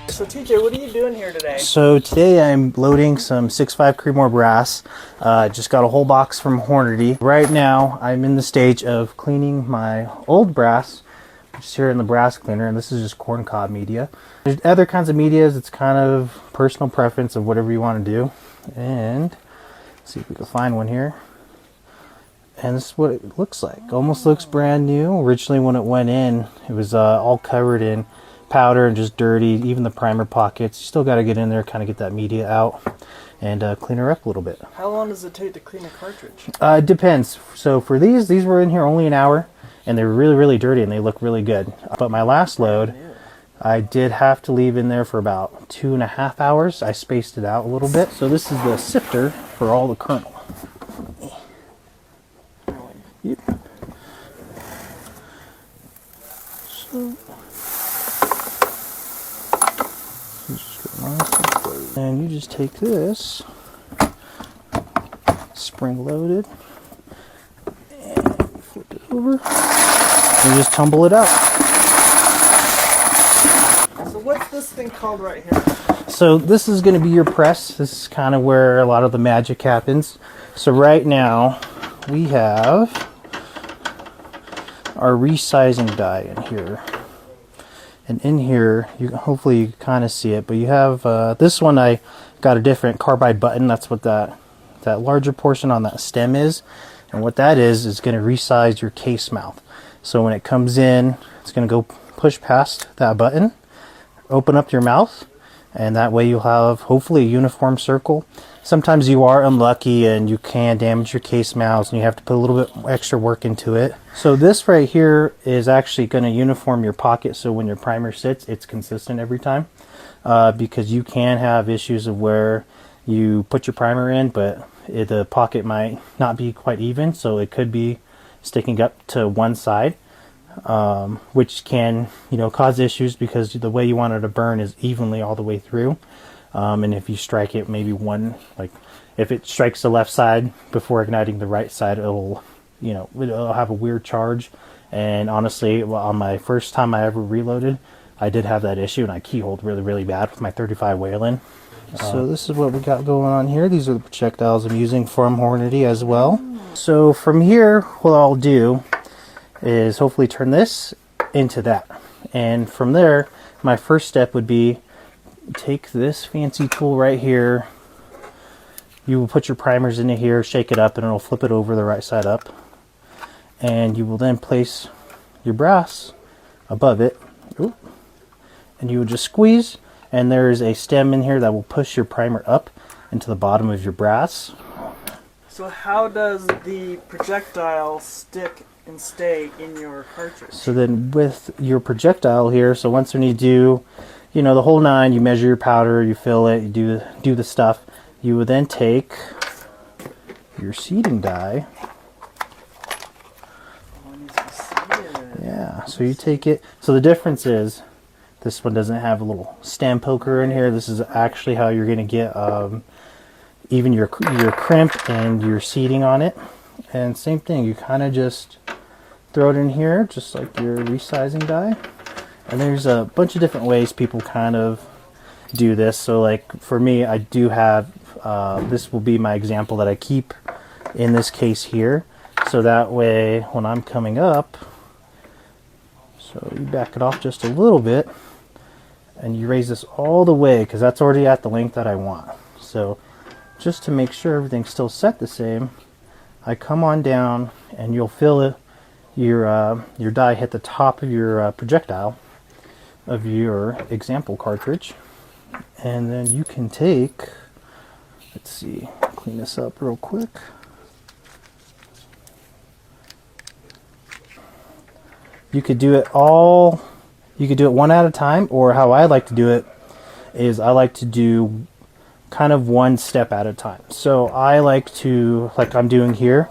So TJ, what are you doing here today? So today I'm loading some 6.5 Creedmoor brass. Just got a whole box from 𝐁𝐿. Right now I'm in the stage of cleaning my old brass, which is here in the brass cleaner, and this is just corn cob media. There's other kinds of medias. It's kind of personal preference of whatever you want to do. And let's see if we can find one here. And this is what it looks like. Almost looks brand new. Originally when it went in, it was all covered in powder and just dirty. Even the primer pockets. You still got to get in there, kind of get that media out and clean her up a little bit. How long does it take to clean a cartridge? It depends. So for these were in here only an hour, and they were really, really dirty, and they look really good. But my last load, I did have to leave in there for about 2.5 hours. I spaced it out a little bit. So this is the sifter for all the kernel. Yep. So, and you just take this, spring loaded, and flip it over, and just tumble it out. So what's this thing called right here? So this is going to be your press. This is kind of where a lot of the magic happens. So right now we have our resizing die in here, and in here hopefully you kind of see it, but you have this one. I got a different carbide button. That's what that larger portion on that stem is, and what that is going to resize your case mouth. So when it comes in, it's going to go push past that button, open up your mouth, and that way you'll have hopefully a uniform circle. Sometimes you are unlucky and you can damage your case mouths and you have to put a little bit extra work into it. So this right here is actually going to uniform your pocket, so when your primer sits, it's consistent every time. Because you can have issues of where you put your primer in, but the pocket might not be quite even, so it could be sticking up to one side. Which can, cause issues because the way you want it to burn is evenly all the way through. And if you strike it maybe if it strikes the left side before igniting the right side, it'll have a weird charge. And honestly, on my first time I ever reloaded, I did have that issue, and I keyholed really, really bad with my 35 Whelen. So this is what we got going on here. These are the projectiles I'm using from 𝐁𝐿 as well. So from here, what I'll do is hopefully turn this into that, and from there my first step would be take this fancy tool right here. You will put your primers into here, shake it up, and it'll flip it over the right side up, and you will then place your brass above it. Oop. And you would just squeeze, and there's a stem in here that will push your primer up into the bottom of your brass. So how does the projectile stick and stay in your cartridge? So then with your projectile here, so once when you do, the whole nine, you measure your powder, you fill it, you do the stuff, you would then take your seating die. Yeah, so you take it. So the difference is this one doesn't have a little stem poker in here. This is actually how you're going to get even your crimp and your seating on it. And same thing, you kind of just throw it in here, just like your resizing die. And there's a bunch of different ways people kind of do this. So like for me, I do have, this will be my example that I keep in this case here. So that way when I'm coming up, so you back it off just a little bit, and you raise this all the way, because that's already at the length that I want. So just to make sure everything's still set the same, I come on down, and you'll feel it, your die hit the top of your projectile of your example cartridge, and then you can take, let's see, clean this up real quick. You could do it one at a time, or how I like to do it is I like to do kind of one step at a time. So I like to, like I'm doing here,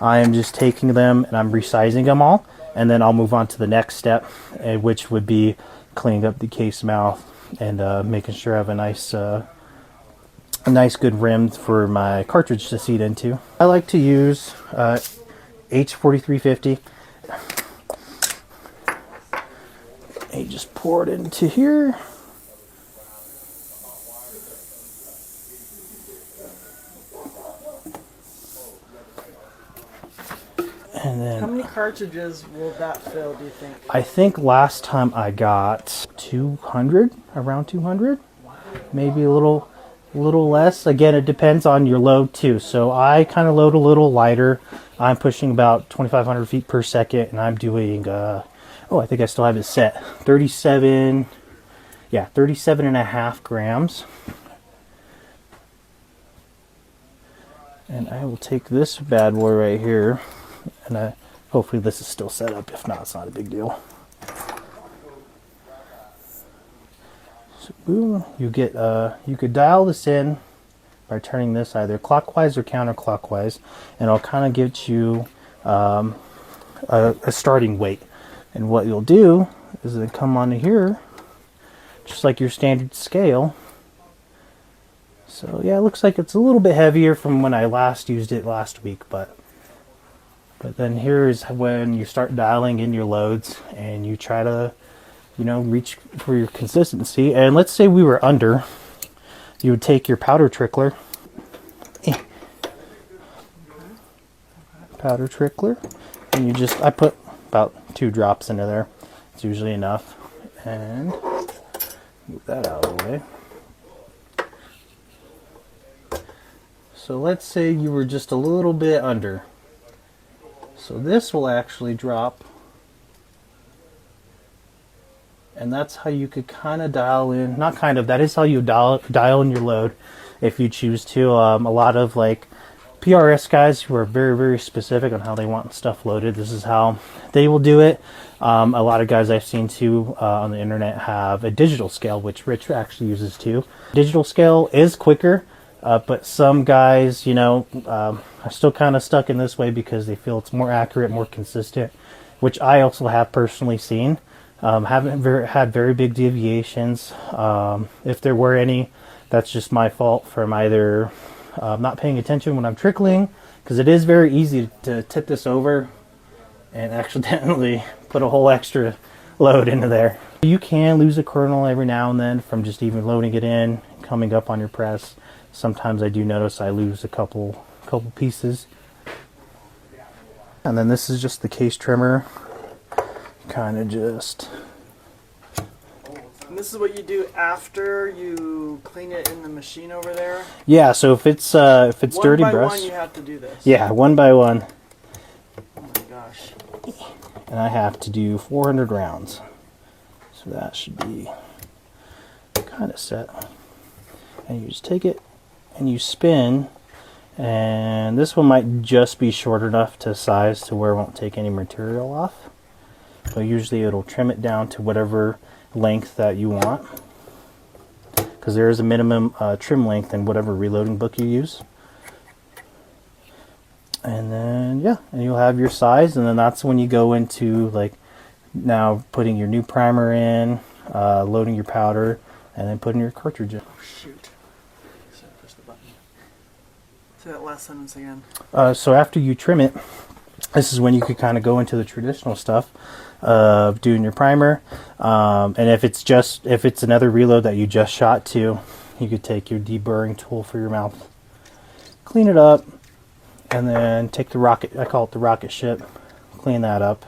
I am just taking them and I'm resizing them all, and then I'll move on to the next step, which would be cleaning up the case mouth and making sure I have a nice good rim for my cartridge to seat into. I like to use H4350. You just pour it into here, cartridges will that fill, do you think? I think last time I got 200, around 200, maybe a little less. Again, it depends on your load too. So I kind of load a little lighter. I'm pushing about 2,500 feet per second, and I'm doing, I think I still have it set, 37 and a half grams. And I will take this bad boy right here, and hopefully this is still set up. If not, it's not a big deal. So boom, you could dial this in by turning this either clockwise or counterclockwise, and it'll kind of get you a starting weight. And what you'll do is then come onto here, just like your standard scale. So yeah, it looks like it's a little bit heavier from when I last used it last week, but then here's when you start dialing in your loads and you try to, reach for your consistency. And let's say we were under, you would take your powder trickler, and I put about 2 drops into there. It's usually enough. And move that out of the way. So let's say you were just a little bit under. So this will actually drop. And that's how you could kind of dial in, not kind of, that is how you dial in your load if you choose to. A lot of like PRS guys who are very, very specific on how they want stuff loaded, this is how they will do it. A lot of guys I've seen too on the internet have a digital scale, which Rich actually uses too. Digital scale is quicker. But some guys, are still kind of stuck in this way because they feel it's more accurate, more consistent, which I also have personally seen. Haven't had very big deviations. If there were any, that's just my fault from either not paying attention when I'm trickling, because it is very easy to tip this over and accidentally put a whole extra load into there. You can lose a kernel every now and then from just even loading it in, coming up on your press. Sometimes I do notice I lose a couple pieces. And then this is just the case trimmer. Kind of just... And this is what you do after you clean it in the machine over there? Yeah, so if it's dirty brush... One by one you have to do this? Yeah, one by one. Oh my gosh. And I have to do 400 rounds. So that should be kind of set. And you just take it and you spin, and this one might just be short enough to size to where it won't take any material off, but usually it'll trim it down to whatever length that you want, because there is a minimum trim length in whatever reloading book you use. And then and you'll have your size, and then that's when you go into like now putting your new primer in, loading your powder, and then putting your cartridge in. Oh shoot. Say that last sentence again. So after you trim it, this is when you could kind of go into the traditional stuff of doing your primer. And if it's another reload that you just shot to, you could take your deburring tool for your mouth, clean it up, and then take the rocket, I call it the rocket ship, clean that up,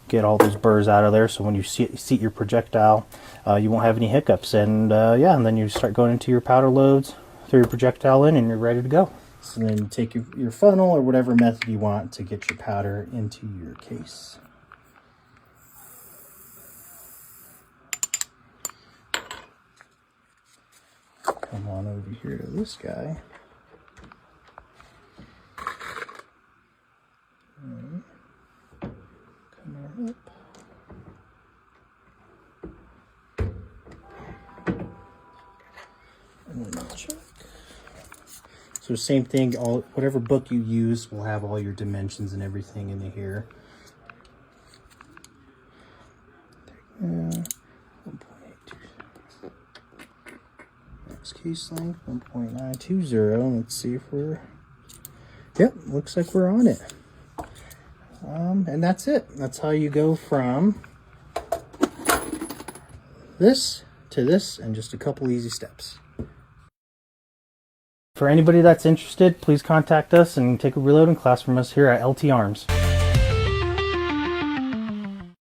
get all those burrs out of there, so when you seat your projectile, you won't have any hiccups. And and then you start going into your powder loads, throw your projectile in, and you're ready to go. So then you take your funnel or whatever method you want to get your powder into your case. Come on over here to this guy. And come on up. And then I'll check. So same thing, whatever book you use will have all your dimensions and everything in here. Next case length 1.920. Let's see if we're... Yep, looks like we're on it. And that's it. That's how you go from this to this in just a couple easy steps. For anybody that's interested, please contact us and take a reloading class from us here at LT Arms.